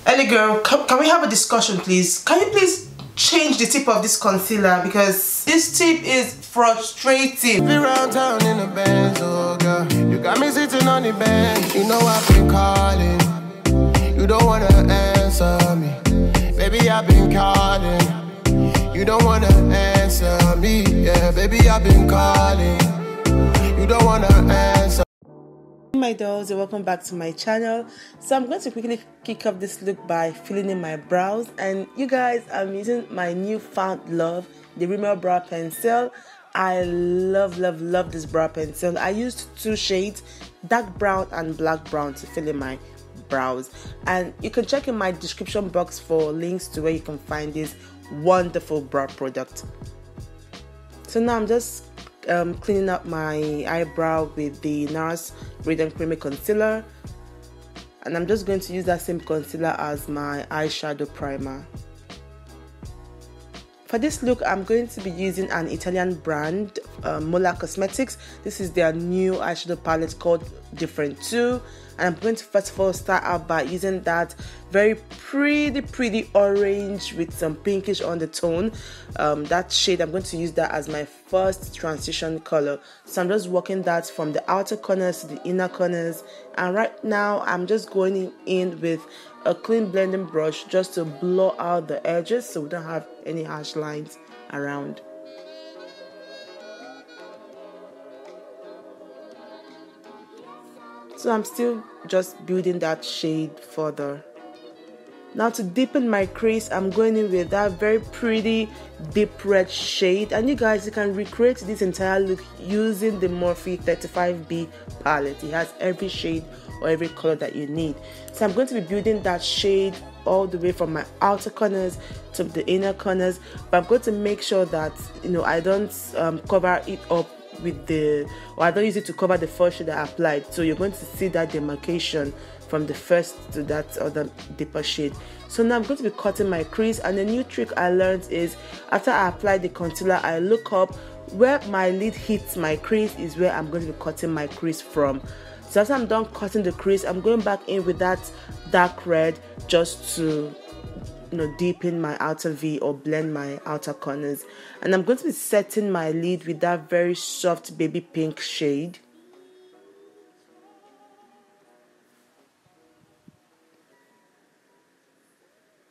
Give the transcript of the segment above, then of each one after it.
Ellie girl, can we have a discussion please? Can you please change the tip of this concealer because this tip is frustrating. Around town in the Benz, oh girl, you got me sitting on the bench. You know I've been calling, you don't wanna answer me. Baby, I've been calling, you don't wanna answer me. Yeah, baby, I've been calling, you don't wanna answer. My dolls, and welcome back to my channel. So I'm going to quickly kick off this look by filling in my brows, and you guys, I'm using my newfound love, the Rimmel brow pencil. I love this brow pencil. I used two shades, dark brown and black brown, to fill in my brows, and you can check in my description box for links to where you can find this wonderful brow product. So now I'm just cleaning up my eyebrow with the NARS Radiant Creamy Concealer, and I'm just going to use that same concealer as my eyeshadow primer. For this look, I'm going to be using an Italian brand, Mulac Cosmetics. This is their new eyeshadow palette called Different 2, and I'm going to first of all start out by using that very pretty orange with some pinkish undertone. That shade, I'm going to use that as my first transition color. So I'm just working that from the outer corners to the inner corners, and right now I'm just going in with a clean blending brush just to blow out the edges so we don't have any harsh lines around. So I'm still just building that shade further. Now to deepen my crease, I'm going in with that very pretty deep red shade, and you guys, you can recreate this entire look using the Morphe 35B palette. It has every shade or every color that you need. So I'm going to be building that shade all the way from my outer corners to the inner corners, but I'm going to make sure that, you know, I don't cover it up with I don't use it to cover the first shade I applied. So you're going to see that demarcation from the first to that other deeper shade. So now I'm going to be cutting my crease, and the new trick I learned is after I apply the concealer, I look up where my lid hits my crease is where I'm going to be cutting my crease from. So after I'm done cutting the crease, I'm going back in with that dark red just to, you know, deepen my outer V or blend my outer corners. And I'm going to be setting my lid with that very soft baby pink shade.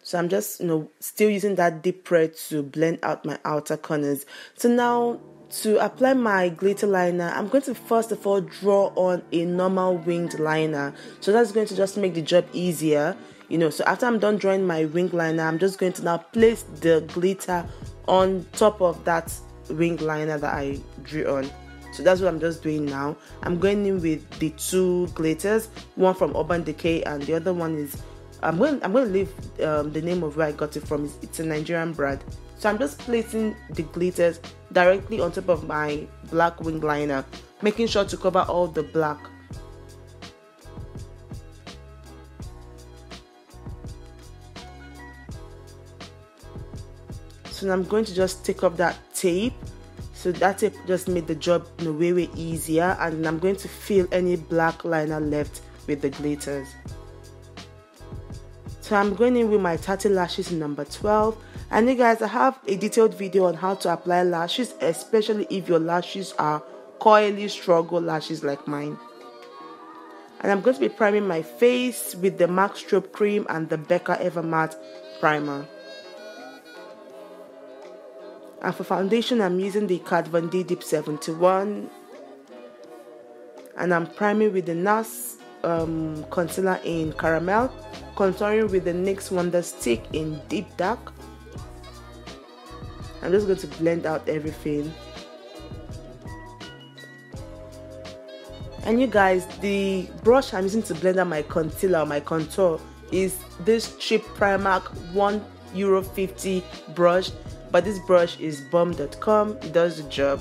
So I'm just, you know, still using that deep red to blend out my outer corners. So now to apply my glitter liner, I'm going to first of all draw on a normal winged liner. So that's going to just make the job easier, you know. So after I'm done drawing my wing liner, I'm just going to now place the glitter on top of that wing liner that I drew on. So that's what I'm just doing now. I'm going in with the two glitters, one from Urban Decay and the other one is, I'm going to leave the name of where I got it from. It's a Nigerian brand. So I'm just placing the glitters directly on top of my black wing liner, making sure to cover all the black. So now I'm going to just take up that tape. So that tape just made the job, you know, way easier, and I'm going to fill any black liner left with the glitters. So I'm going in with my Tati lashes in number 12, and you guys, I have a detailed video on how to apply lashes, especially if your lashes are coily struggle lashes like mine. And I'm going to be priming my face with the MAC Strobe cream and the BECCA Ever Matte primer. And for foundation, I'm using the KATVON Deep 71, and I'm priming with the NARS concealer in caramel, contouring with the NYX Wonder Stick in Deep Dark. I'm just going to blend out everything. And you guys, the brush I'm using to blend out my concealer or my contour is this cheap Primark €1.50 brush, but this brush is bomb.com. It does the job.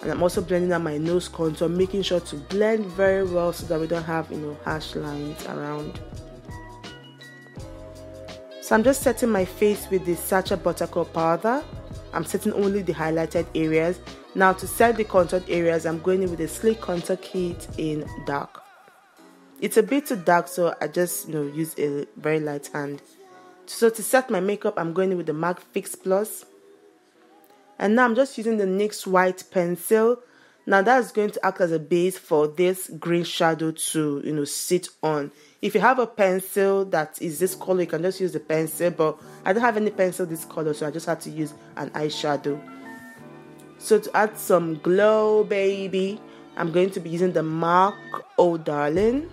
And I'm also blending out my nose contour, making sure to blend very well so that we don't have, you know, harsh lines around. So I'm just setting my face with the SACHA Buttercup powder. I'm setting only the highlighted areas. Now to set the contoured areas, I'm going in with a Sleek Contour Kit in dark. It's a bit too dark, so I just use a very light hand. So to set my makeup, I'm going in with the MAC Fix Plus. And now I'm just using the NYX white pencil. Now that's going to act as a base for this green shadow to sit on. If you have a pencil that is this color, you can just use the pencil, but I don't have any pencil this color, so I just had to use an eyeshadow. So to add some glow, baby, I'm going to be using the MAC Oh Darling.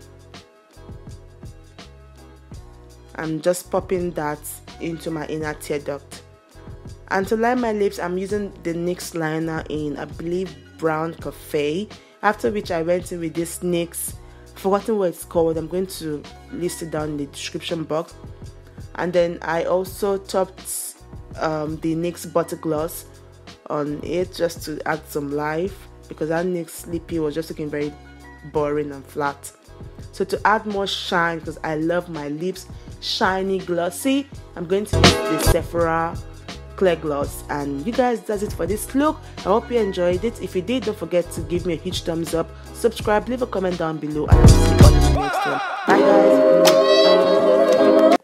I'm just popping that into my inner tear duct. And to line my lips, I'm using the NYX liner in, I believe, Brown Cafe. After which I went in with this NYX, forgotten what it's called, I'm going to list it down in the description box. And then I also topped the NYX Butter Gloss on it just to add some life, because that NYX Lippy was just looking very boring and flat. So to add more shine, because I love my lips shiny, glossy, I'm going to use the Sephora Clear Gloss. And you guys, that's it for this look. I hope you enjoyed it. If you did, don't forget to give me a huge thumbs up, subscribe, leave a comment down below, and I'll see you all in the next one. Bye guys.